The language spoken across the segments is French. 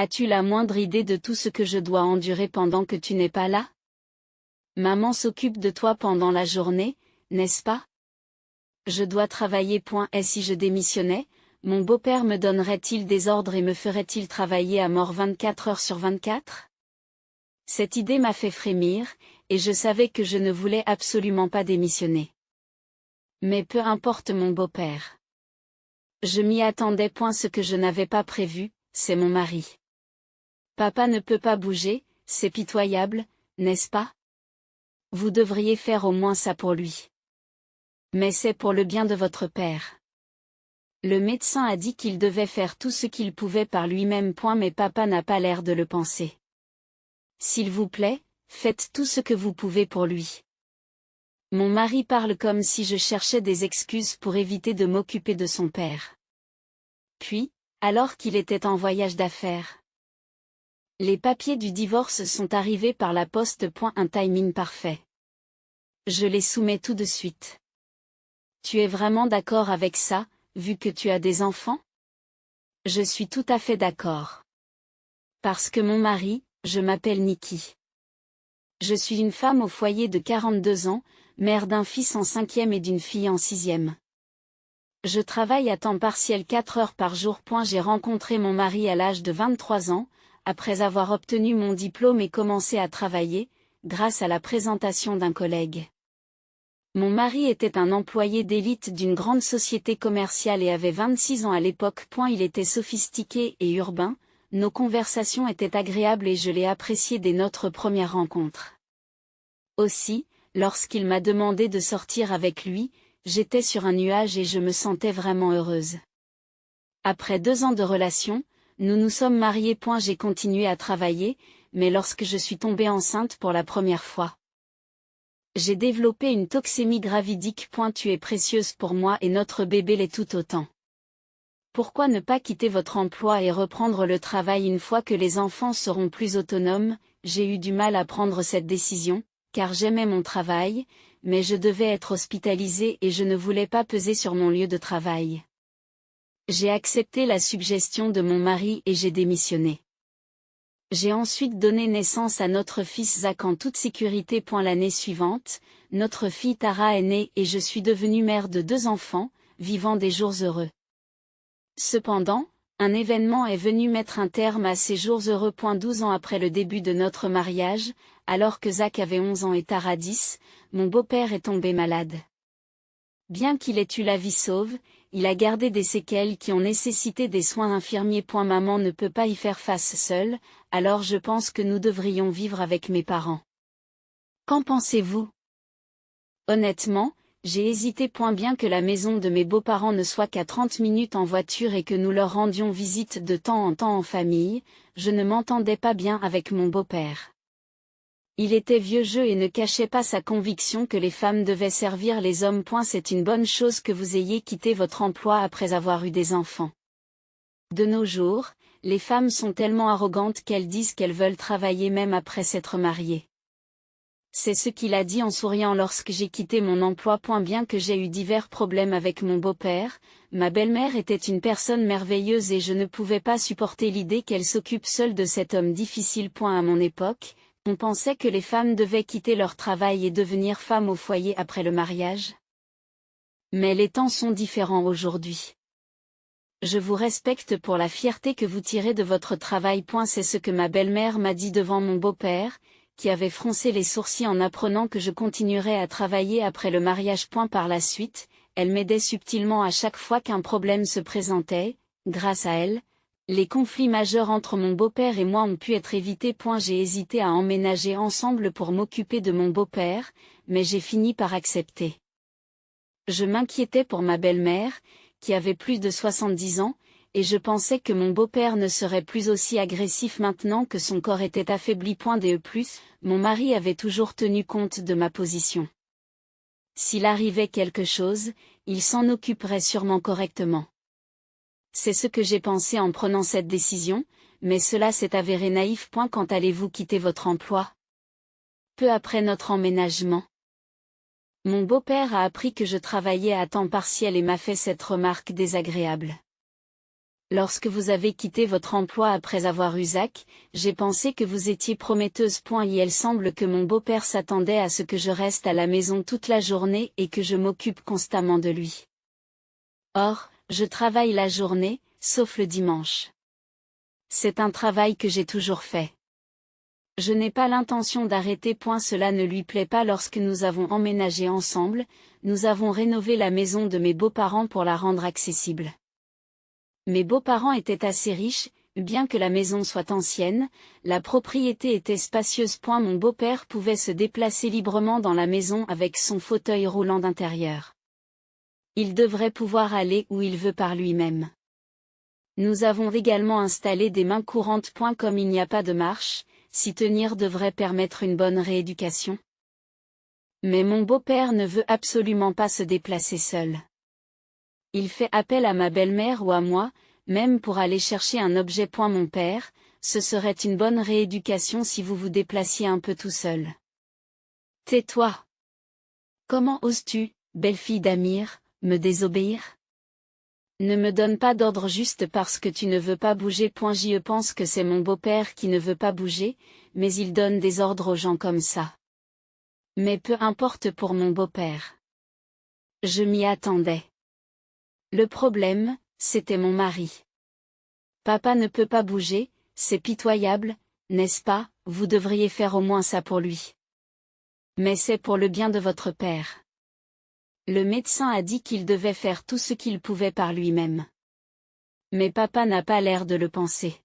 As-tu la moindre idée de tout ce que je dois endurer pendant que tu n'es pas là? Maman s'occupe de toi pendant la journée, n'est-ce pas? Je dois travailler. Et si je démissionnais, mon beau-père me donnerait-il des ordres et me ferait-il travailler à mort 24 heures sur 24? Cette idée m'a fait frémir, et je savais que je ne voulais absolument pas démissionner. Mais peu importe mon beau-père. Je m'y attendais. Ce que je n'avais pas prévu, c'est mon mari. Papa ne peut pas bouger, c'est pitoyable, n'est-ce pas? Vous devriez faire au moins ça pour lui. Mais c'est pour le bien de votre père. Le médecin a dit qu'il devait faire tout ce qu'il pouvait par lui-même. Mais papa n'a pas l'air de le penser. S'il vous plaît, faites tout ce que vous pouvez pour lui. Mon mari parle comme si je cherchais des excuses pour éviter de m'occuper de son père. Puis, alors qu'il était en voyage d'affaires. Les papiers du divorce sont arrivés par la poste. Un timing parfait. Je les soumets tout de suite. Tu es vraiment d'accord avec ça, vu que tu as des enfants? Je suis tout à fait d'accord. Parce que mon mari, je m'appelle Nikki. Je suis une femme au foyer de 42 ans, mère d'un fils en 5e et d'une fille en 6e. Je travaille à temps partiel 4 heures par jour. J'ai rencontré mon mari à l'âge de 23 ans, après avoir obtenu mon diplôme et commencé à travailler, grâce à la présentation d'un collègue. Mon mari était un employé d'élite d'une grande société commerciale et avait 26 ans à l'époque. Il était sophistiqué et urbain, nos conversations étaient agréables et je l'ai apprécié dès notre première rencontre. Aussi, lorsqu'il m'a demandé de sortir avec lui, j'étais sur un nuage et je me sentais vraiment heureuse. Après 2 ans de relation, nous nous sommes mariés. J'ai continué à travailler, mais lorsque je suis tombée enceinte pour la première fois, j'ai développé une toxémie gravidique. Tu es précieuse pour moi et notre bébé l'est tout autant. Pourquoi ne pas quitter votre emploi et reprendre le travail une fois que les enfants seront plus autonomes? J'ai eu du mal à prendre cette décision, car j'aimais mon travail, mais je devais être hospitalisée et je ne voulais pas peser sur mon lieu de travail. J'ai accepté la suggestion de mon mari et j'ai démissionné. J'ai ensuite donné naissance à notre fils Zach en toute sécurité. L'année suivante, notre fille Tara est née et je suis devenue mère de 2 enfants, vivant des jours heureux. Cependant, un événement est venu mettre un terme à ces jours heureux. 12 ans après le début de notre mariage, alors que Zach avait 11 ans et Tara 10, mon beau-père est tombé malade. Bien qu'il ait eu la vie sauve, il a gardé des séquelles qui ont nécessité des soins infirmiers. Maman ne peut pas y faire face seule, alors je pense que nous devrions vivre avec mes parents. Qu'en pensez-vous? Honnêtement, j'ai hésité. Bien que la maison de mes beaux-parents ne soit qu'à 30 minutes en voiture et que nous leur rendions visite de temps en temps en famille, je ne m'entendais pas bien avec mon beau-père. Il était vieux jeu et ne cachait pas sa conviction que les femmes devaient servir les hommes. C'est une bonne chose que vous ayez quitté votre emploi après avoir eu des enfants. De nos jours, les femmes sont tellement arrogantes qu'elles disent qu'elles veulent travailler même après s'être mariées. C'est ce qu'il a dit en souriant lorsque j'ai quitté mon emploi. Bien que j'ai eu divers problèmes avec mon beau-père, ma belle-mère était une personne merveilleuse et je ne pouvais pas supporter l'idée qu'elle s'occupe seule de cet homme difficile. À mon époque, on pensait que les femmes devaient quitter leur travail et devenir femmes au foyer après le mariage. Mais les temps sont différents aujourd'hui. Je vous respecte pour la fierté que vous tirez de votre travail. C'est ce que ma belle-mère m'a dit devant mon beau-père, qui avait froncé les sourcils en apprenant que je continuerais à travailler après le mariage. Par la suite, elle m'aidait subtilement à chaque fois qu'un problème se présentait. Grâce à elle, les conflits majeurs entre mon beau-père et moi ont pu être évités. J'ai hésité à emménager ensemble pour m'occuper de mon beau-père, mais j'ai fini par accepter. Je m'inquiétais pour ma belle-mère, qui avait plus de 70 ans, et je pensais que mon beau-père ne serait plus aussi agressif maintenant que son corps était affaibli. De plus, mon mari avait toujours tenu compte de ma position. S'il arrivait quelque chose, il s'en occuperait sûrement correctement. C'est ce que j'ai pensé en prenant cette décision, mais cela s'est avéré naïf. Quand allez-vous quitter votre emploi? Peu après notre emménagement. Mon beau-père a appris que je travaillais à temps partiel et m'a fait cette remarque désagréable. Lorsque vous avez quitté votre emploi après avoir eu Zach, j'ai pensé que vous étiez prometteuse. Il semble que mon beau-père s'attendait à ce que je reste à la maison toute la journée et que je m'occupe constamment de lui. Or, je travaille la journée, sauf le dimanche. C'est un travail que j'ai toujours fait. Je n'ai pas l'intention d'arrêter. Cela ne lui plaît pas. Lorsque nous avons emménagé ensemble, nous avons rénové la maison de mes beaux-parents pour la rendre accessible. Mes beaux-parents étaient assez riches, bien que la maison soit ancienne, la propriété était spacieuse. Mon beau-père pouvait se déplacer librement dans la maison avec son fauteuil roulant d'intérieur. Il devrait pouvoir aller où il veut par lui-même. Nous avons également installé des mains courantes. Comme il n'y a pas de marche, s'y tenir devrait permettre une bonne rééducation. Mais mon beau-père ne veut absolument pas se déplacer seul. Il fait appel à ma belle-mère ou à moi, même pour aller chercher un objet. Mon père, ce serait une bonne rééducation si vous vous déplaciez un peu tout seul. Tais-toi. Comment oses-tu, belle-fille d'Amir, me désobéir? Ne me donne pas d'ordre juste parce que tu ne veux pas bouger. Je pense que c'est mon beau-père qui ne veut pas bouger, mais il donne des ordres aux gens comme ça. Mais peu importe pour mon beau-père. Je m'y attendais. Le problème, c'était mon mari. Papa ne peut pas bouger, c'est pitoyable, n'est-ce pas? Vous devriez faire au moins ça pour lui. Mais c'est pour le bien de votre père. Le médecin a dit qu'il devait faire tout ce qu'il pouvait par lui-même. Mais papa n'a pas l'air de le penser.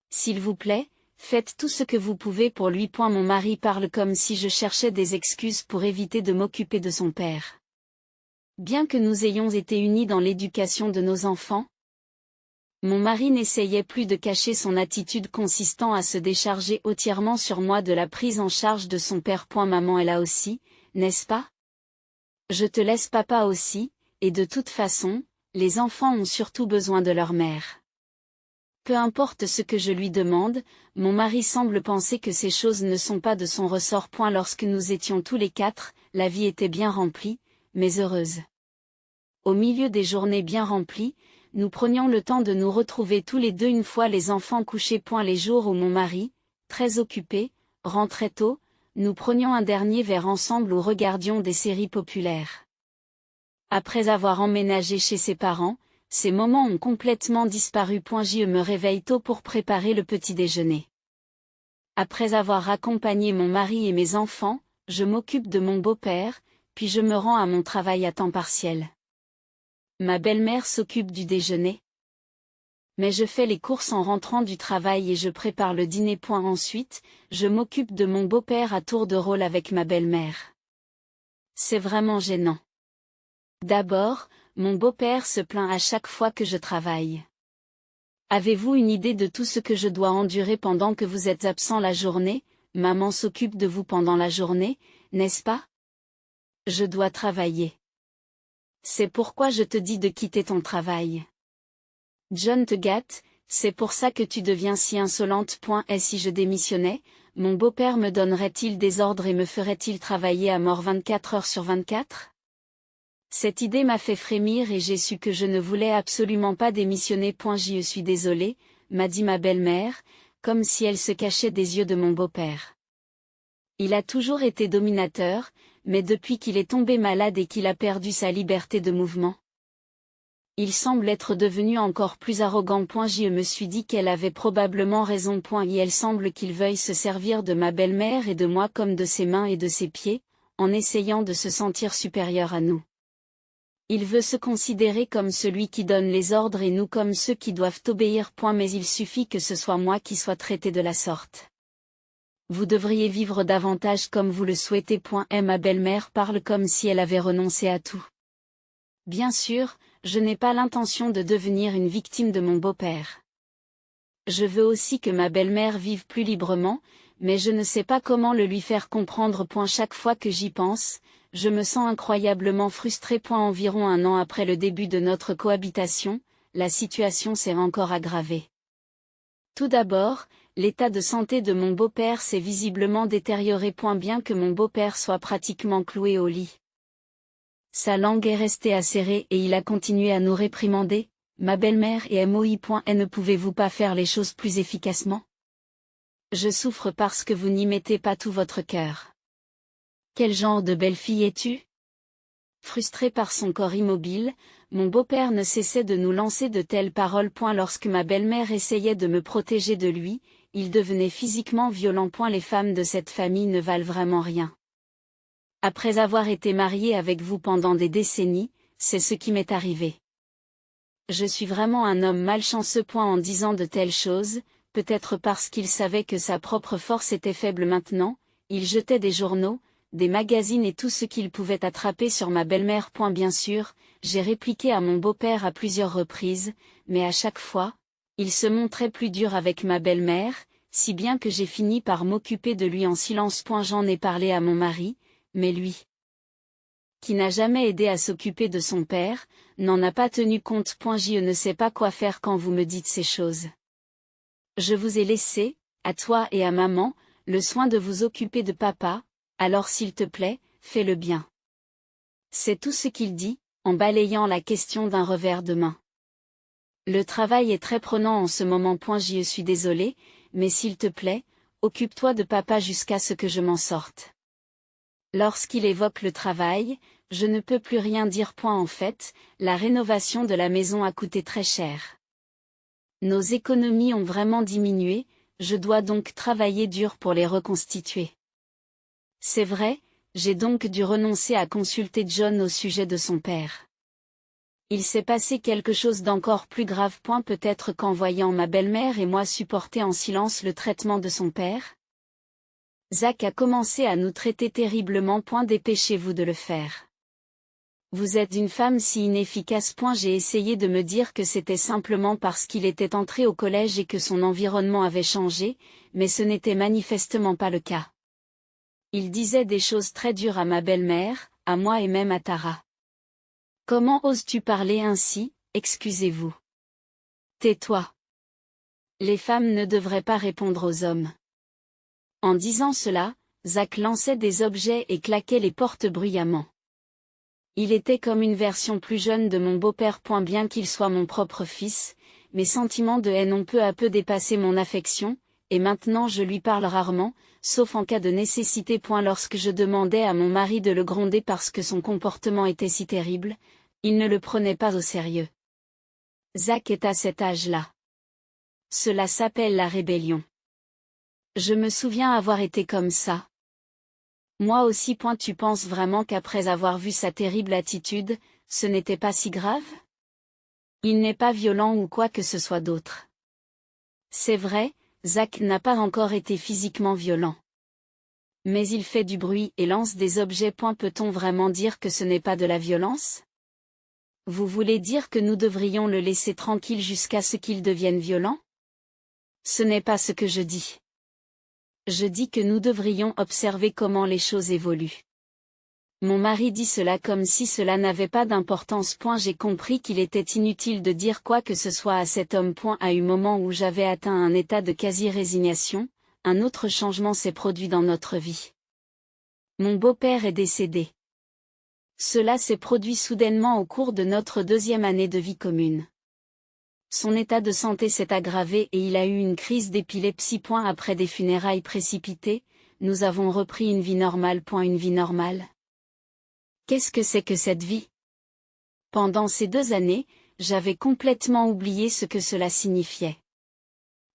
S'il vous plaît, faites tout ce que vous pouvez pour lui. Mon mari parle comme si je cherchais des excuses pour éviter de m'occuper de son père. Bien que nous ayons été unis dans l'éducation de nos enfants, mon mari n'essayait plus de cacher son attitude consistant à se décharger entièrement sur moi de la prise en charge de son père. Maman est là aussi, n'est-ce pas? Je te laisse papa aussi, et de toute façon, les enfants ont surtout besoin de leur mère. Peu importe ce que je lui demande, mon mari semble penser que ces choses ne sont pas de son ressort. Lorsque nous étions tous les quatre, la vie était bien remplie, mais heureuse. Au milieu des journées bien remplies, nous prenions le temps de nous retrouver tous les deux une fois les enfants couchés. Les jours où mon mari, très occupé, rentrait tôt, nous prenions un dernier verre ensemble ou regardions des séries populaires. Après avoir emménagé chez ses parents, ces moments ont complètement disparu. Je me réveille tôt pour préparer le petit déjeuner. Après avoir accompagné mon mari et mes enfants, je m'occupe de mon beau-père, puis je me rends à mon travail à temps partiel. Ma belle-mère s'occupe du déjeuner. Mais je fais les courses en rentrant du travail et je prépare le dîner. Ensuite, je m'occupe de mon beau-père à tour de rôle avec ma belle-mère. C'est vraiment gênant. D'abord, mon beau-père se plaint à chaque fois que je travaille. Avez-vous une idée de tout ce que je dois endurer pendant que vous êtes absent la journée? Maman s'occupe de vous pendant la journée, n'est-ce pas? Je dois travailler. C'est pourquoi je te dis de quitter ton travail. John te gâte, c'est pour ça que tu deviens si insolente. Et si je démissionnais, mon beau-père me donnerait-il des ordres et me ferait-il travailler à mort 24 heures sur 24? Cette idée m'a fait frémir et j'ai su que je ne voulais absolument pas démissionner. Je suis désolée, m'a dit ma belle-mère, comme si elle se cachait des yeux de mon beau-père. Il a toujours été dominateur, mais depuis qu'il est tombé malade et qu'il a perdu sa liberté de mouvement, il semble être devenu encore plus arrogant. Je me suis dit qu'elle avait probablement raison. Et elle semble qu'il veuille se servir de ma belle-mère et de moi comme de ses mains et de ses pieds, en essayant de se sentir supérieur à nous. Il veut se considérer comme celui qui donne les ordres et nous comme ceux qui doivent obéir. Mais il suffit que ce soit moi qui sois traité de la sorte. Vous devriez vivre davantage comme vous le souhaitez. Et ma belle-mère parle comme si elle avait renoncé à tout. Bien sûr, je n'ai pas l'intention de devenir une victime de mon beau-père. Je veux aussi que ma belle-mère vive plus librement, mais je ne sais pas comment le lui faire comprendre. Chaque fois que j'y pense, je me sens incroyablement frustrée. Environ un an après le début de notre cohabitation, la situation s'est encore aggravée. Tout d'abord, l'état de santé de mon beau-père s'est visiblement détérioré. Bien que mon beau-père soit pratiquement cloué au lit, sa langue est restée acérée et il a continué à nous réprimander. ma belle-mère et moi. Ne pouvez-vous pas faire les choses plus efficacement? Je souffre parce que vous n'y mettez pas tout votre cœur. Quel genre de belle-fille es-tu? Frustré par son corps immobile, mon beau-père ne cessait de nous lancer de telles paroles. Lorsque ma belle-mère essayait de me protéger de lui, il devenait physiquement violent. Les femmes de cette famille ne valent vraiment rien. Après avoir été mariée avec vous pendant des décennies, c'est ce qui m'est arrivé. Je suis vraiment un homme malchanceux. En disant de telles choses, peut-être parce qu'il savait que sa propre force était faible maintenant, il jetait des journaux, des magazines et tout ce qu'il pouvait attraper sur ma belle-mère. Bien sûr, j'ai répliqué à mon beau-père à plusieurs reprises, mais à chaque fois, il se montrait plus dur avec ma belle-mère, si bien que j'ai fini par m'occuper de lui en silence. J'en ai parlé à mon mari, mais lui, qui n'a jamais aidé à s'occuper de son père, n'en a pas tenu compte. Je ne sais pas quoi faire quand vous me dites ces choses. Je vous ai laissé, à toi et à maman, le soin de vous occuper de papa, alors s'il te plaît, fais-le bien. C'est tout ce qu'il dit, en balayant la question d'un revers de main. Le travail est très prenant en ce moment. Je suis désolée, mais s'il te plaît, occupe-toi de papa jusqu'à ce que je m'en sorte. Lorsqu'il évoque le travail, je ne peux plus rien dire. En fait, la rénovation de la maison a coûté très cher. Nos économies ont vraiment diminué, je dois donc travailler dur pour les reconstituer. C'est vrai, j'ai donc dû renoncer à consulter John au sujet de son père. Il s'est passé quelque chose d'encore plus grave. Peut-être qu'en voyant ma belle-mère et moi supporter en silence le traitement de son père, Zach a commencé à nous traiter terriblement. Dépêchez-vous de le faire. Vous êtes une femme si inefficace. J'ai essayé de me dire que c'était simplement parce qu'il était entré au collège et que son environnement avait changé, mais ce n'était manifestement pas le cas. Il disait des choses très dures à ma belle-mère, à moi et même à Tara. Comment oses-tu parler ainsi, excusez-vous. Tais-toi. Les femmes ne devraient pas répondre aux hommes. En disant cela, Zach lançait des objets et claquait les portes bruyamment. Il était comme une version plus jeune de mon beau-père. Bien qu'il soit mon propre fils, mes sentiments de haine ont peu à peu dépassé mon affection, et maintenant je lui parle rarement, sauf en cas de nécessité. Lorsque je demandais à mon mari de le gronder parce que son comportement était si terrible, il ne le prenait pas au sérieux. Zach est à cet âge-là. Cela s'appelle la rébellion. Je me souviens avoir été comme ça. Moi aussi. Tu penses vraiment qu'après avoir vu sa terrible attitude, ce n'était pas si grave? Il n'est pas violent ou quoi que ce soit d'autre. C'est vrai, Zach n'a pas encore été physiquement violent. Mais il fait du bruit et lance des objets. Peut-on vraiment dire que ce n'est pas de la violence? Vous voulez dire que nous devrions le laisser tranquille jusqu'à ce qu'il devienne violent? Ce n'est pas ce que je dis. Je dis que nous devrions observer comment les choses évoluent. Mon mari dit cela comme si cela n'avait pas d'importance. J'ai compris qu'il était inutile de dire quoi que ce soit à cet homme. À un moment où j'avais atteint un état de quasi-résignation, un autre changement s'est produit dans notre vie. Mon beau-père est décédé. Cela s'est produit soudainement au cours de notre 2e année de vie commune. Son état de santé s'est aggravé et il a eu une crise d'épilepsie. Après des funérailles précipitées, nous avons repris une vie normale. Une vie normale. Qu'est-ce que c'est que cette vie? Pendant ces 2 années, j'avais complètement oublié ce que cela signifiait.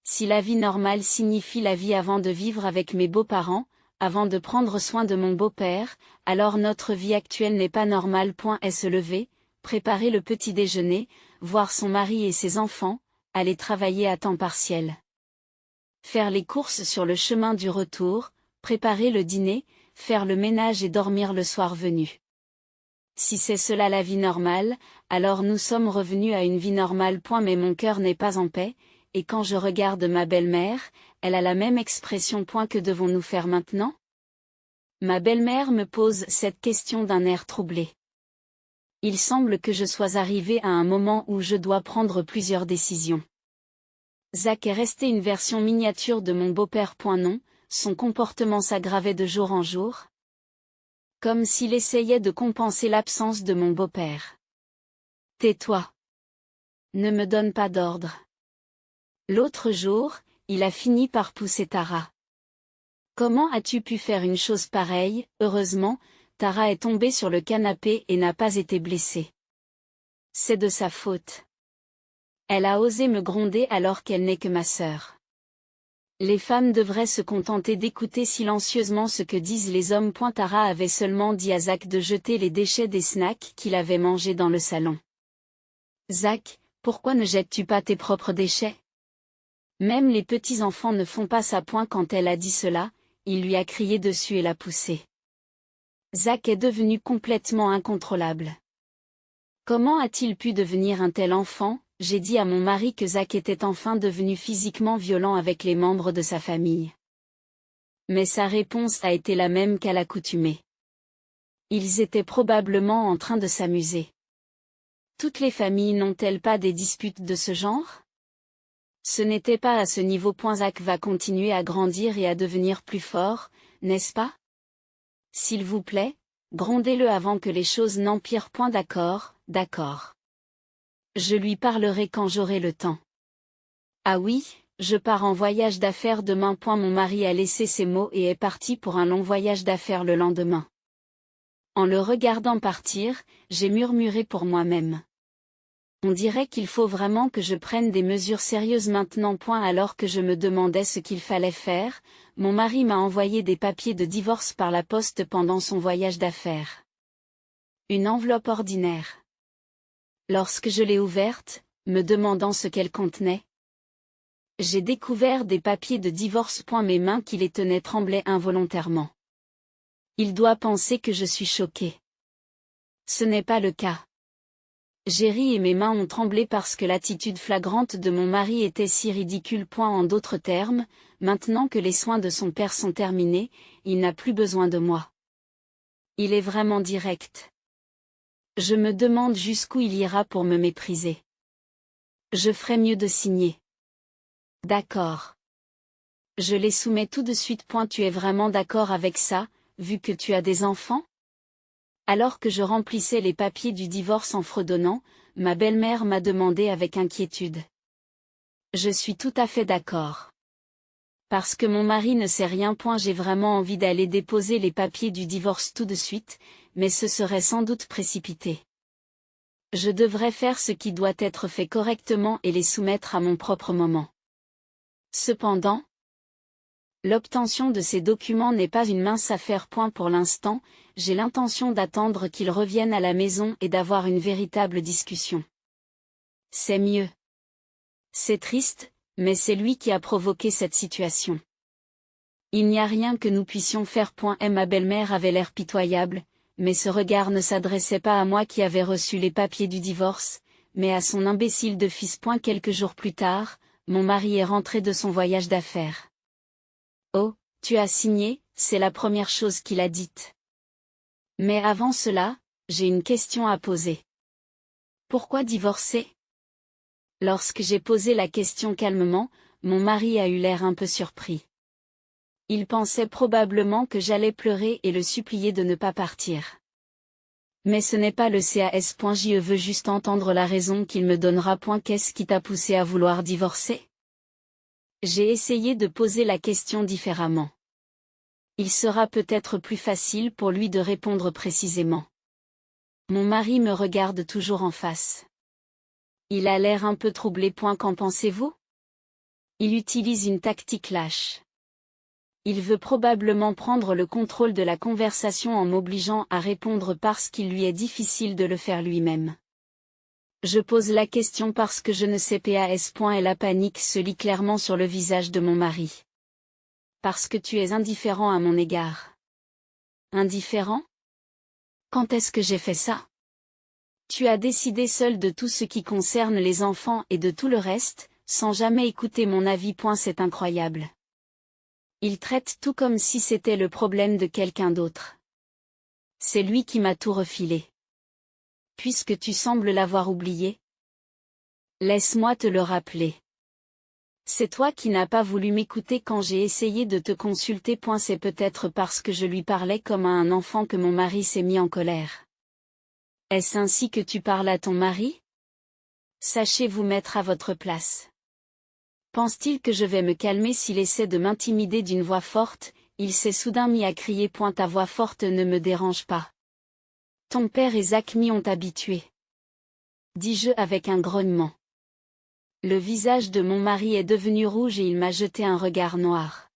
Si la vie normale signifie la vie avant de vivre avec mes beaux-parents, avant de prendre soin de mon beau-père, alors notre vie actuelle n'est pas normale. Elle se lever, préparer le petit déjeuner, voir son mari et ses enfants, aller travailler à temps partiel. Faire les courses sur le chemin du retour, préparer le dîner, faire le ménage et dormir le soir venu. Si c'est cela la vie normale, alors nous sommes revenus à une vie normale. Mais mon cœur n'est pas en paix, et quand je regarde ma belle-mère, elle a la même expression. Que devons-nous faire maintenant? Ma belle-mère me pose cette question d'un air troublé. Il semble que je sois arrivé à un moment où je dois prendre plusieurs décisions. Zach est resté une version miniature de mon beau-père. Non, son comportement s'aggravait de jour en jour. Comme s'il essayait de compenser l'absence de mon beau-père. Tais-toi. Ne me donne pas d'ordre. L'autre jour, il a fini par pousser Tara. Comment as-tu pu faire une chose pareille? Heureusement, Tara est tombée sur le canapé et n'a pas été blessée. C'est de sa faute. Elle a osé me gronder alors qu'elle n'est que ma sœur. Les femmes devraient se contenter d'écouter silencieusement ce que disent les hommes. Tara avait seulement dit à Zach de jeter les déchets des snacks qu'il avait mangés dans le salon. Zach, pourquoi ne jettes-tu pas tes propres déchets? Même les petits-enfants ne font pas ça. Quand elle a dit cela, il lui a crié dessus et l'a poussé. Zach est devenu complètement incontrôlable. Comment a-t-il pu devenir un tel enfant? J'ai dit à mon mari que Zach était enfin devenu physiquement violent avec les membres de sa famille. Mais sa réponse a été la même qu'à l'accoutumée. Ils étaient probablement en train de s'amuser. Toutes les familles n'ont-elles pas des disputes de ce genre? Ce n'était pas à ce niveau. Zach va continuer à grandir et à devenir plus fort, n'est-ce pas? S'il vous plaît, grondez-le avant que les choses n'empirent. D'accord, d'accord. Je lui parlerai quand j'aurai le temps. Ah oui, je pars en voyage d'affaires demain. Mon mari a laissé ses mots et est parti pour un long voyage d'affaires le lendemain. En le regardant partir, j'ai murmuré pour moi-même. On dirait qu'il faut vraiment que je prenne des mesures sérieuses maintenant. Alors que je me demandais ce qu'il fallait faire, mon mari m'a envoyé des papiers de divorce par la poste pendant son voyage d'affaires. Une enveloppe ordinaire. Lorsque je l'ai ouverte, me demandant ce qu'elle contenait, j'ai découvert des papiers de divorce. Mes mains qui les tenaient tremblaient involontairement. Il doit penser que je suis choquée. Ce n'est pas le cas. J'ai ri et mes mains ont tremblé parce que l'attitude flagrante de mon mari était si ridicule. En d'autres termes, maintenant que les soins de son père sont terminés, il n'a plus besoin de moi. Il est vraiment direct. Je me demande jusqu'où il ira pour me mépriser. Je ferais mieux de signer. D'accord. Je les soumets tout de suite. Tu es vraiment d'accord avec ça, vu que tu as des enfants? Alors que je remplissais les papiers du divorce en fredonnant, ma belle-mère m'a demandé avec inquiétude. Je suis tout à fait d'accord. Parce que mon mari ne sait rien. J'ai vraiment envie d'aller déposer les papiers du divorce tout de suite, mais ce serait sans doute précipité. Je devrais faire ce qui doit être fait correctement et les soumettre à mon propre moment. Cependant, l'obtention de ces documents n'est pas une mince affaire. Pour l'instant, j'ai l'intention d'attendre qu'il revienne à la maison et d'avoir une véritable discussion. C'est mieux. C'est triste, mais c'est lui qui a provoqué cette situation. Il n'y a rien que nous puissions faire. Ma belle-mère avait l'air pitoyable, mais ce regard ne s'adressait pas à moi qui avais reçu les papiers du divorce, mais à son imbécile de fils. Quelques jours plus tard, mon mari est rentré de son voyage d'affaires. Oh, tu as signé, c'est la première chose qu'il a dite. Mais avant cela, j'ai une question à poser. Pourquoi divorcer? Lorsque j'ai posé la question calmement, mon mari a eu l'air un peu surpris. Il pensait probablement que j'allais pleurer et le supplier de ne pas partir. Mais ce n'est pas le cas. Je veux juste entendre la raison qu'il me donnera. Qu'est-ce qui t'a poussé à vouloir divorcer? J'ai essayé de poser la question différemment. Il sera peut-être plus facile pour lui de répondre précisément. Mon mari me regarde toujours en face. Il a l'air un peu troublé. Qu'en pensez-vous? Il utilise une tactique lâche. Il veut probablement prendre le contrôle de la conversation en m'obligeant à répondre parce qu'il lui est difficile de le faire lui-même. Je pose la question parce que je ne sais pas. Et la panique se lit clairement sur le visage de mon mari. Parce que tu es indifférent à mon égard. Indifférent? Quand est-ce que j'ai fait ça? Tu as décidé seul de tout ce qui concerne les enfants et de tout le reste, sans jamais écouter mon avis. C'est incroyable. Il traite tout comme si c'était le problème de quelqu'un d'autre. C'est lui qui m'a tout refilé. Puisque tu sembles l'avoir oublié, laisse-moi te le rappeler. C'est toi qui n'as pas voulu m'écouter quand j'ai essayé de te consulter. C'est peut-être parce que je lui parlais comme à un enfant que mon mari s'est mis en colère. Est-ce ainsi que tu parles à ton mari? Sachez vous mettre à votre place. Pense-t-il que je vais me calmer s'il essaie de m'intimider d'une voix forte? Il s'est soudain mis à crier. Ta voix forte ne me dérange pas. Ton père et Zach m'y ont habitué. Dis-je avec un grognement. Le visage de mon mari est devenu rouge et il m'a jeté un regard noir.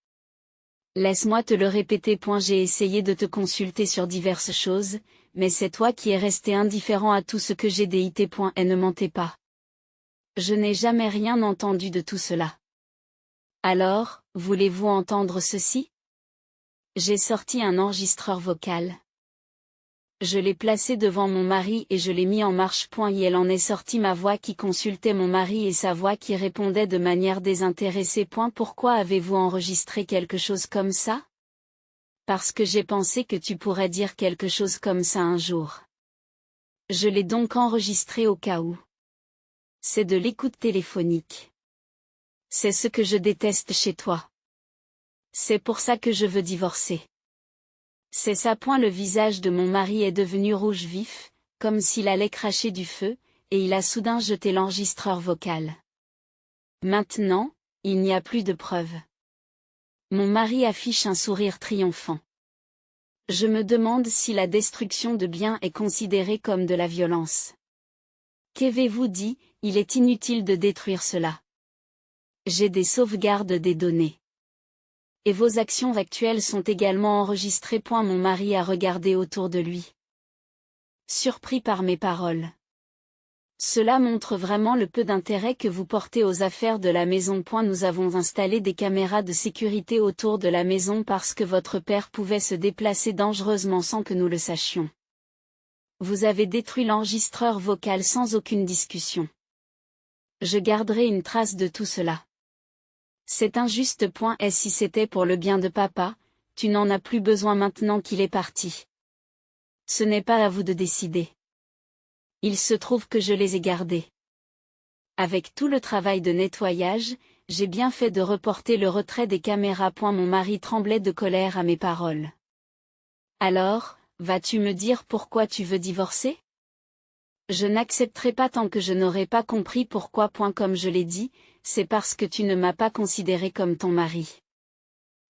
Laisse-moi te le répéter. J'ai essayé de te consulter sur diverses choses, mais c'est toi qui es resté indifférent à tout ce que j'ai dit. Et ne mentez pas. Je n'ai jamais rien entendu de tout cela. Alors, voulez-vous entendre ceci? J'ai sorti un enregistreur vocal. Je l'ai placé devant mon mari et je l'ai mis en marche. Et elle en est sortie ma voix qui consultait mon mari et sa voix qui répondait de manière désintéressée. Pourquoi avez-vous enregistré quelque chose comme ça? Parce que j'ai pensé que tu pourrais dire quelque chose comme ça un jour. Je l'ai donc enregistré au cas où. C'est de l'écoute téléphonique. C'est ce que je déteste chez toi. C'est pour ça que je veux divorcer. C'est ça. Le visage de mon mari est devenu rouge vif, comme s'il allait cracher du feu, et il a soudain jeté l'enregistreur vocal. Maintenant, il n'y a plus de preuves. Mon mari affiche un sourire triomphant. Je me demande si la destruction de biens est considérée comme de la violence. Qu'avez-vous dit? Il est inutile de détruire cela. J'ai des sauvegardes des données. Et vos actions actuelles sont également enregistrées. Mon mari a regardé autour de lui. Surpris par mes paroles. Cela montre vraiment le peu d'intérêt que vous portez aux affaires de la maison. Nous avons installé des caméras de sécurité autour de la maison parce que votre père pouvait se déplacer dangereusement sans que nous le sachions. Vous avez détruit l'enregistreur vocal sans aucune discussion. Je garderai une trace de tout cela. C'est injuste. Et si c'était pour le bien de papa, tu n'en as plus besoin maintenant qu'il est parti. Ce n'est pas à vous de décider. Il se trouve que je les ai gardés. Avec tout le travail de nettoyage, j'ai bien fait de reporter le retrait des caméras. Mon mari tremblait de colère à mes paroles. Alors, vas-tu me dire pourquoi tu veux divorcer? Je n'accepterai pas tant que je n'aurai pas compris pourquoi. Comme je l'ai dit, c'est parce que tu ne m'as pas considéré comme ton mari.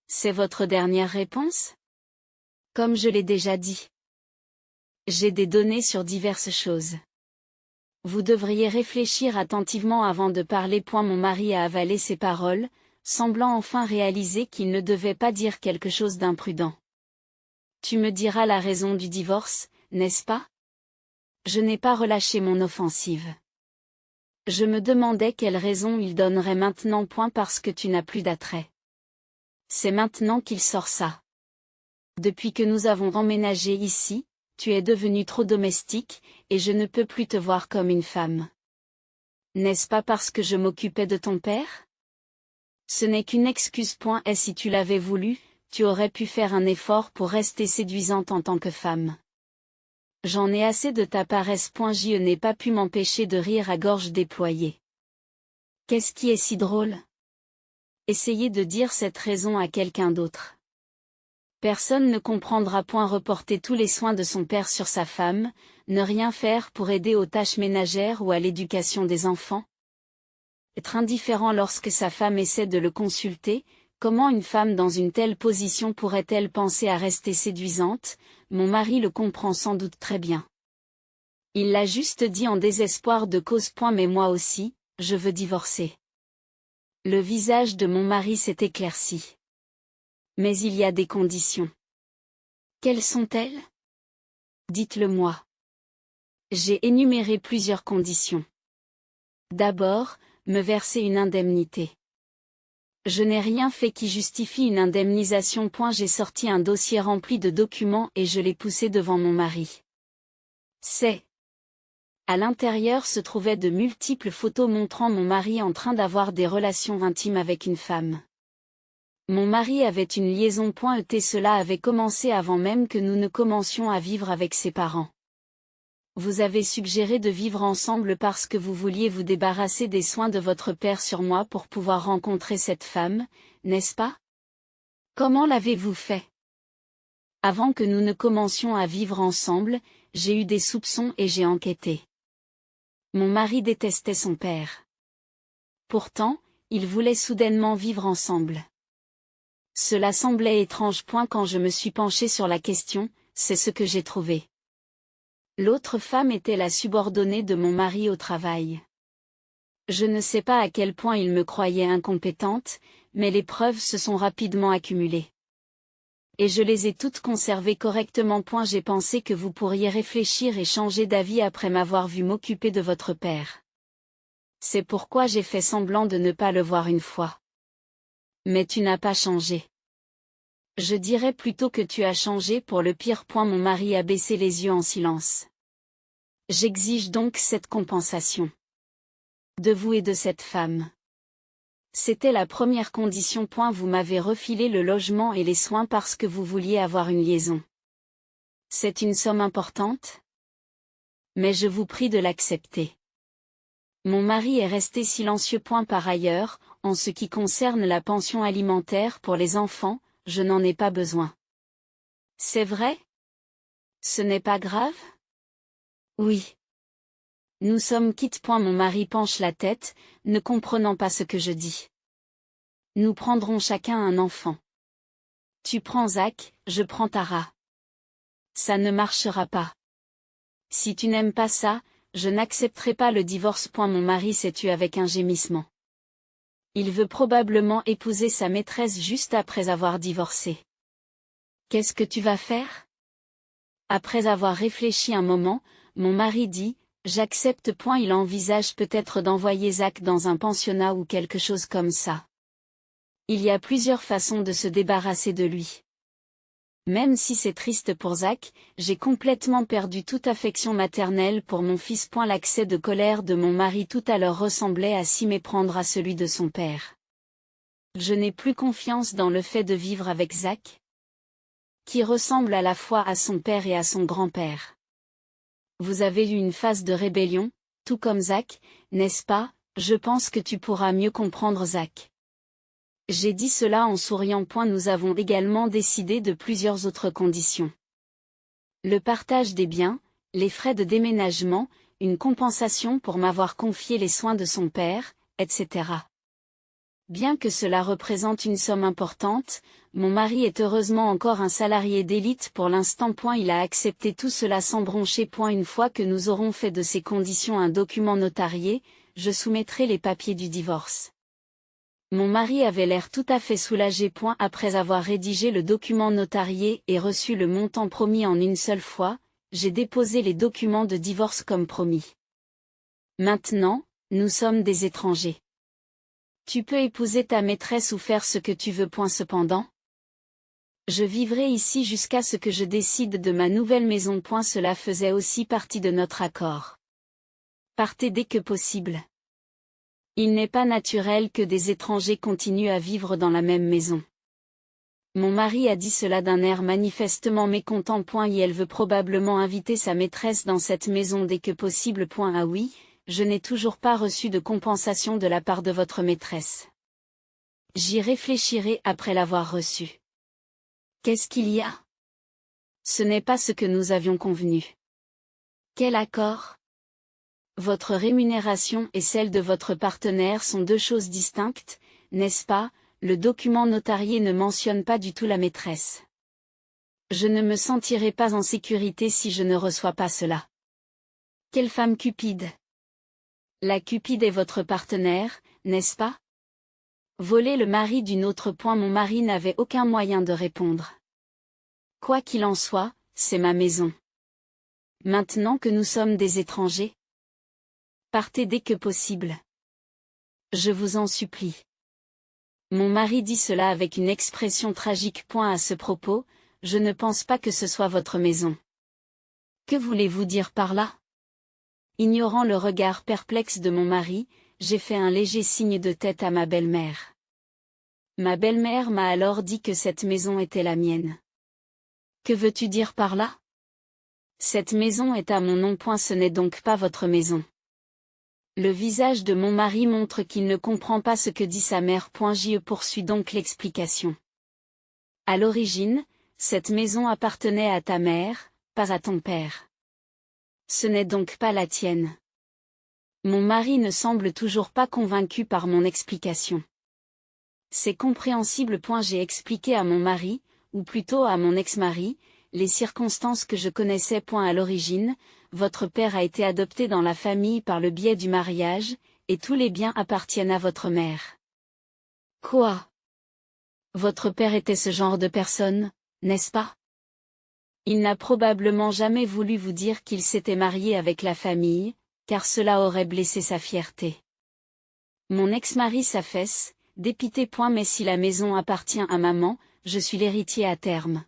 C'est votre dernière réponse? Comme je l'ai déjà dit. J'ai des données sur diverses choses. Vous devriez réfléchir attentivement avant de parler. Mon mari a avalé ses paroles, semblant enfin réaliser qu'il ne devait pas dire quelque chose d'imprudent. Tu me diras la raison du divorce, n'est-ce pas? Je n'ai pas relâché mon offensive. Je me demandais quelle raison il donnerait maintenant. Parce que tu n'as plus d'attrait. C'est maintenant qu'il sort ça. Depuis que nous avons emménagé ici, tu es devenu trop domestique, et je ne peux plus te voir comme une femme. N'est-ce pas parce que je m'occupais de ton père? Ce n'est qu'une excuse. Et si tu l'avais voulu, tu aurais pu faire un effort pour rester séduisante en tant que femme. J'en ai assez de ta paresse. Je n'ai pas pu m'empêcher de rire à gorge déployée. Qu'est-ce qui est si drôle? Essayez de dire cette raison à quelqu'un d'autre. Personne ne comprendra. Reporter tous les soins de son père sur sa femme, ne rien faire pour aider aux tâches ménagères ou à l'éducation des enfants. Être indifférent lorsque sa femme essaie de le consulter, comment une femme dans une telle position pourrait-elle penser à rester séduisante? Mon mari le comprend sans doute très bien. Il l'a juste dit en désespoir de cause. Mais moi aussi, je veux divorcer. Le visage de mon mari s'est éclairci. Mais il y a des conditions. Quelles sont-elles? Dites-le-moi. J'ai énuméré plusieurs conditions. D'abord, me verser une indemnité. Je n'ai rien fait qui justifie une indemnisation. J'ai sorti un dossier rempli de documents et je l'ai poussé devant mon mari. À l'intérieur se trouvaient de multiples photos montrant mon mari en train d'avoir des relations intimes avec une femme. Mon mari avait une liaison. Cela avait commencé avant même que nous ne commencions à vivre avec ses parents. Vous avez suggéré de vivre ensemble parce que vous vouliez vous débarrasser des soins de votre père sur moi pour pouvoir rencontrer cette femme, n'est-ce pas? Comment l'avez-vous fait? Avant que nous ne commencions à vivre ensemble, j'ai eu des soupçons et j'ai enquêté. Mon mari détestait son père. Pourtant, ils voulaient soudainement vivre ensemble. Cela semblait étrange. Quand je me suis penchée sur la question, c'est ce que j'ai trouvé. L'autre femme était la subordonnée de mon mari au travail. Je ne sais pas à quel point il me croyait incompétente, mais les preuves se sont rapidement accumulées. Et je les ai toutes conservées correctement. J'ai pensé que vous pourriez réfléchir et changer d'avis après m'avoir vu m'occuper de votre père. C'est pourquoi j'ai fait semblant de ne pas le voir une fois. Mais tu n'as pas changé. Je dirais plutôt que tu as changé pour le pire. Mon mari a baissé les yeux en silence. J'exige donc cette compensation. De vous et de cette femme. C'était la première condition. Vous m'avez refilé le logement et les soins parce que vous vouliez avoir une liaison. C'est une somme importante? Mais je vous prie de l'accepter. Mon mari est resté silencieux. Par ailleurs, en ce qui concerne la pension alimentaire pour les enfants, je n'en ai pas besoin. C'est vrai? Ce n'est pas grave? Oui. Nous sommes quittes. Mon mari penche la tête, ne comprenant pas ce que je dis. Nous prendrons chacun un enfant. Tu prends Zach, je prends Tara. Ça ne marchera pas. Si tu n'aimes pas ça, je n'accepterai pas le divorce. Mon mari s'est tu avec un gémissement. Il veut probablement épouser sa maîtresse juste après avoir divorcé. Qu'est-ce que tu vas faire? Après avoir réfléchi un moment, mon mari dit, j'accepte. Il envisage peut-être d'envoyer Zach dans un pensionnat ou quelque chose comme ça. Il y a plusieurs façons de se débarrasser de lui. Même si c'est triste pour Zach, j'ai complètement perdu toute affection maternelle pour mon fils. L'accès de colère de mon mari tout à l'heure ressemblait à s'y méprendre à celui de son père. Je n'ai plus confiance dans le fait de vivre avec Zach, qui ressemble à la fois à son père et à son grand-père. Vous avez eu une phase de rébellion, tout comme Zach, n'est-ce pas? Je pense que tu pourras mieux comprendre Zach. J'ai dit cela en souriant. Nous avons également décidé de plusieurs autres conditions. Le partage des biens, les frais de déménagement, une compensation pour m'avoir confié les soins de son père, etc. Bien que cela représente une somme importante, mon mari est heureusement encore un salarié d'élite pour l'instant. Il a accepté tout cela sans broncher. Une fois que nous aurons fait de ces conditions un document notarié, je soumettrai les papiers du divorce. Mon mari avait l'air tout à fait soulagé. Après avoir rédigé le document notarié et reçu le montant promis en une seule fois, j'ai déposé les documents de divorce comme promis. Maintenant, nous sommes des étrangers. Tu peux épouser ta maîtresse ou faire ce que tu veux. Cependant, je vivrai ici jusqu'à ce que je décide de ma nouvelle maison. Cela faisait aussi partie de notre accord. Partez dès que possible. Il n'est pas naturel que des étrangers continuent à vivre dans la même maison. Mon mari a dit cela d'un air manifestement mécontent. Et elle veut probablement inviter sa maîtresse dans cette maison dès que possible. Ah oui, je n'ai toujours pas reçu de compensation de la part de votre maîtresse. J'y réfléchirai après l'avoir reçue. Qu'est-ce qu'il y a? Ce n'est pas ce que nous avions convenu. Quel accord? Votre rémunération et celle de votre partenaire sont deux choses distinctes, n'est-ce pas? Le document notarié ne mentionne pas du tout la maîtresse. Je ne me sentirai pas en sécurité si je ne reçois pas cela. Quelle femme cupide! La cupide est votre partenaire, n'est-ce pas? Voler le mari d'une autre. Mon mari n'avait aucun moyen de répondre. Quoi qu'il en soit, c'est ma maison. Maintenant que nous sommes des étrangers, partez dès que possible. Je vous en supplie. Mon mari dit cela avec une expression tragique. À ce propos, je ne pense pas que ce soit votre maison. Que voulez-vous dire par là? Ignorant le regard perplexe de mon mari, j'ai fait un léger signe de tête à ma belle-mère. Ma belle-mère m'a alors dit que cette maison était la mienne. Que veux-tu dire par là? Cette maison est à mon nom. Ce n'est donc pas votre maison. Le visage de mon mari montre qu'il ne comprend pas ce que dit sa mère. Je poursuis donc l'explication. À l'origine, cette maison appartenait à ta mère, pas à ton père. Ce n'est donc pas la tienne. Mon mari ne semble toujours pas convaincu par mon explication. C'est compréhensible. J'ai expliqué à mon mari, ou plutôt à mon ex-mari, les circonstances que je connaissais. À l'origine, votre père a été adopté dans la famille par le biais du mariage, et tous les biens appartiennent à votre mère. Quoi? Votre père était ce genre de personne, n'est-ce pas? Il n'a probablement jamais voulu vous dire qu'il s'était marié avec la famille, car cela aurait blessé sa fierté. Mon ex-mari s'affaisse, dépité. Mais si la maison appartient à maman, je suis l'héritier à terme.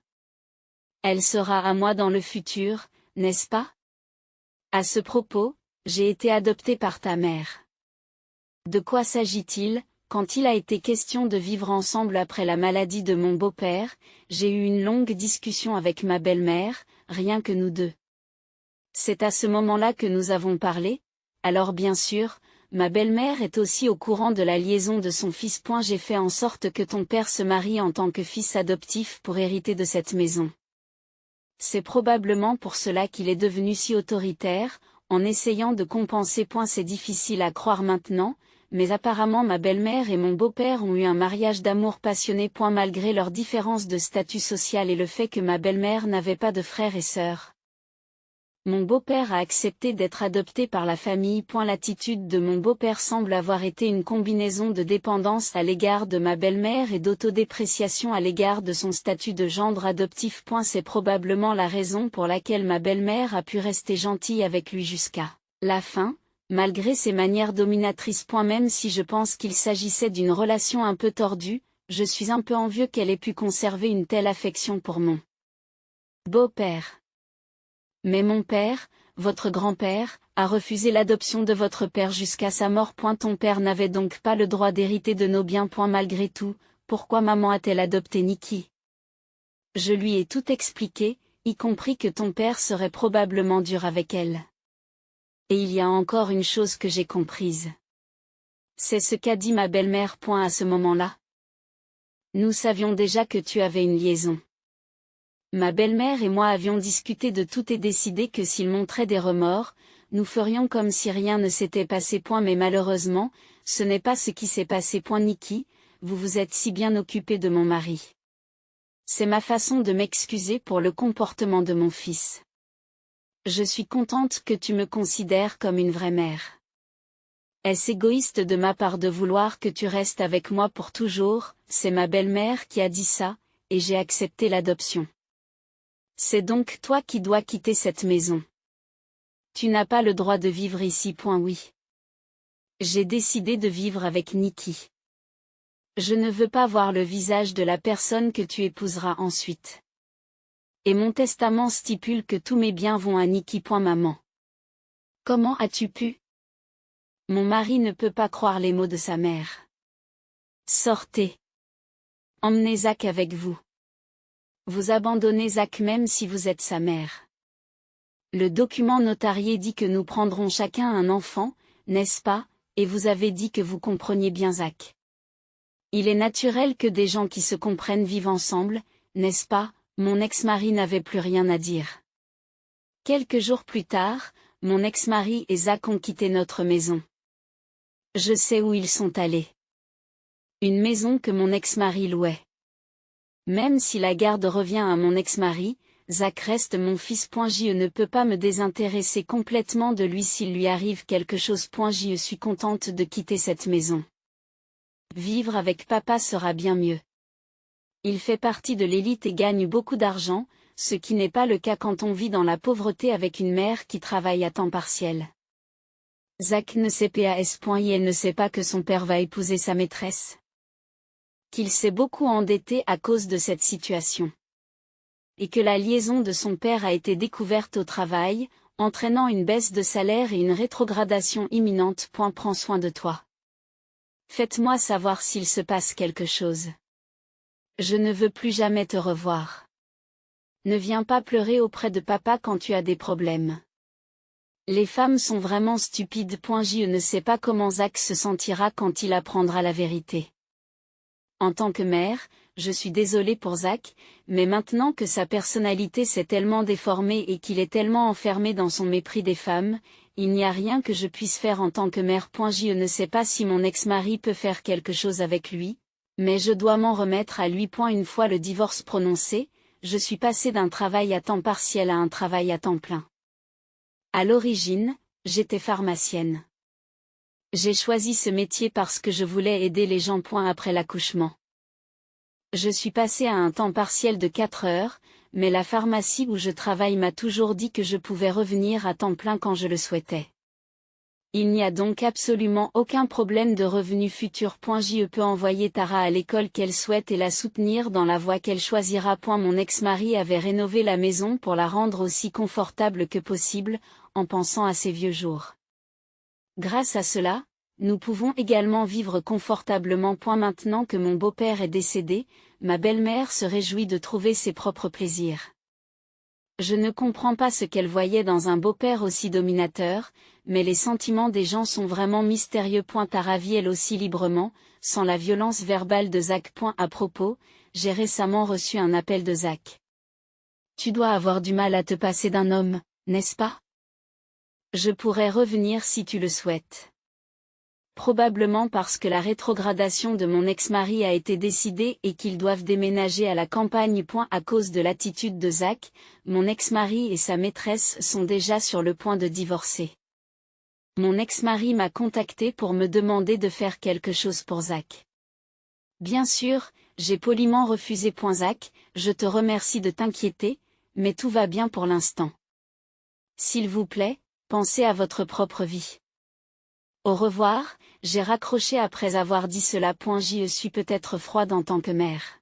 Elle sera à moi dans le futur, n'est-ce pas? À ce propos, j'ai été adopté par ta mère. De quoi s'agit-il? Quand il a été question de vivre ensemble après la maladie de mon beau-père, j'ai eu une longue discussion avec ma belle-mère, rien que nous deux. C'est à ce moment-là que nous avons parlé. Alors bien sûr, ma belle-mère est aussi au courant de la liaison de son fils. J'ai fait en sorte que ton père se marie en tant que fils adoptif pour hériter de cette maison. C'est probablement pour cela qu'il est devenu si autoritaire, en essayant de compenser. C'est difficile à croire maintenant, mais apparemment ma belle-mère et mon beau-père ont eu un mariage d'amour passionné. Malgré leur différence de statut social et le fait que ma belle-mère n'avait pas de frères et sœurs. Mon beau-père a accepté d'être adopté par la famille. L'attitude de mon beau-père semble avoir été une combinaison de dépendance à l'égard de ma belle-mère et d'autodépréciation à l'égard de son statut de gendre adoptif. C'est probablement la raison pour laquelle ma belle-mère a pu rester gentille avec lui jusqu'à la fin, malgré ses manières dominatrices. Même si je pense qu'il s'agissait d'une relation un peu tordue, je suis un peu envieux qu'elle ait pu conserver une telle affection pour mon beau-père. Mais mon père, votre grand-père, a refusé l'adoption de votre père jusqu'à sa mort. Ton père n'avait donc pas le droit d'hériter de nos biens. Malgré tout, pourquoi maman a-t-elle adopté Nikki? Je lui ai tout expliqué, y compris que ton père serait probablement dur avec elle. Et il y a encore une chose que j'ai comprise. C'est ce qu'a dit ma belle-mère. À ce moment-là, nous savions déjà que tu avais une liaison. Ma belle-mère et moi avions discuté de tout et décidé que s'il montrait des remords, nous ferions comme si rien ne s'était passé. Mais malheureusement, ce n'est pas ce qui s'est passé. Nikki, vous vous êtes si bien occupée de mon mari. C'est ma façon de m'excuser pour le comportement de mon fils. Je suis contente que tu me considères comme une vraie mère. Est-ce égoïste de ma part de vouloir que tu restes avec moi pour toujours? C'est ma belle-mère qui a dit ça, et j'ai accepté l'adoption. C'est donc toi qui dois quitter cette maison. Tu n'as pas le droit de vivre ici. Oui. J'ai décidé de vivre avec Nikki. Je ne veux pas voir le visage de la personne que tu épouseras ensuite. Et mon testament stipule que tous mes biens vont à Nikki. Maman. Comment as-tu pu? Mon mari ne peut pas croire les mots de sa mère. Sortez. Emmenez Zach avec vous. Vous abandonnez Zach même si vous êtes sa mère. Le document notarié dit que nous prendrons chacun un enfant, n'est-ce pas, et vous avez dit que vous compreniez bien Zach. Il est naturel que des gens qui se comprennent vivent ensemble, n'est-ce pas? Mon ex-mari n'avait plus rien à dire. Quelques jours plus tard, mon ex-mari et Zach ont quitté notre maison. Je sais où ils sont allés. Une maison que mon ex-mari louait. Même si la garde revient à mon ex-mari, Zach reste mon fils. Je ne peux pas me désintéresser complètement de lui s'il lui arrive quelque chose. Je suis contente de quitter cette maison. Vivre avec papa sera bien mieux. Il fait partie de l'élite et gagne beaucoup d'argent, ce qui n'est pas le cas quand on vit dans la pauvreté avec une mère qui travaille à temps partiel. Zach ne sait pas elle ne sait pas que son père va épouser sa maîtresse. Qu'il s'est beaucoup endetté à cause de cette situation. Et que la liaison de son père a été découverte au travail, entraînant une baisse de salaire et une rétrogradation imminente. Prends soin de toi. Faites-moi savoir s'il se passe quelque chose. Je ne veux plus jamais te revoir. Ne viens pas pleurer auprès de papa quand tu as des problèmes. Les femmes sont vraiment stupides. Je ne sais pas comment Zach se sentira quand il apprendra la vérité. En tant que mère, je suis désolée pour Zach, mais maintenant que sa personnalité s'est tellement déformée et qu'il est tellement enfermé dans son mépris des femmes, il n'y a rien que je puisse faire en tant que mère. Je ne sais pas si mon ex-mari peut faire quelque chose avec lui, mais je dois m'en remettre à lui. Une fois le divorce prononcé, je suis passée d'un travail à temps partiel à un travail à temps plein. À l'origine, j'étais pharmacienne. J'ai choisi ce métier parce que je voulais aider les gens. Après l'accouchement, je suis passée à un temps partiel de 4 heures, mais la pharmacie où je travaille m'a toujours dit que je pouvais revenir à temps plein quand je le souhaitais. Il n'y a donc absolument aucun problème de revenu futur. Je peux envoyer Tara à l'école qu'elle souhaite et la soutenir dans la voie qu'elle choisira. Mon ex-mari avait rénové la maison pour la rendre aussi confortable que possible, en pensant à ses vieux jours. Grâce à cela, nous pouvons également vivre confortablement. Maintenant que mon beau-père est décédé, ma belle-mère se réjouit de trouver ses propres plaisirs. Je ne comprends pas ce qu'elle voyait dans un beau-père aussi dominateur, mais les sentiments des gens sont vraiment mystérieux. Tara vit elle aussi librement, sans la violence verbale de Zach. À propos, j'ai récemment reçu un appel de Zach. Tu dois avoir du mal à te passer d'un homme, n'est-ce pas? Je pourrais revenir si tu le souhaites. Probablement parce que la rétrogradation de mon ex-mari a été décidée et qu'ils doivent déménager à la campagne. À cause de l'attitude de Zach, mon ex-mari et sa maîtresse sont déjà sur le point de divorcer. Mon ex-mari m'a contacté pour me demander de faire quelque chose pour Zach. Bien sûr, j'ai poliment refusé. Zach, je te remercie de t'inquiéter, mais tout va bien pour l'instant. S'il vous plaît, pensez à votre propre vie. Au revoir, j'ai raccroché après avoir dit cela. Je suis peut-être froide en tant que mère.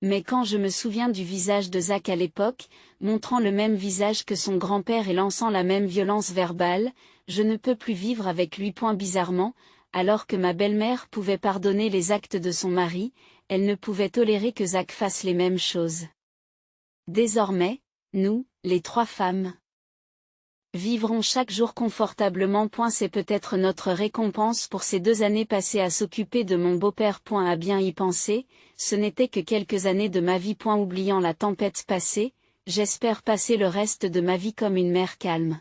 Mais quand je me souviens du visage de Zach à l'époque, montrant le même visage que son grand-père et lançant la même violence verbale, je ne peux plus vivre avec lui. Bizarrement, alors que ma belle-mère pouvait pardonner les actes de son mari, elle ne pouvait tolérer que Zach fasse les mêmes choses. Désormais, nous, les 3 femmes, vivrons chaque jour confortablement. C'est peut-être notre récompense pour ces 2 années passées à s'occuper de mon beau-père. À bien y penser, ce n'était que quelques années de ma vie. Oubliant la tempête passée, j'espère passer le reste de ma vie comme une mère calme.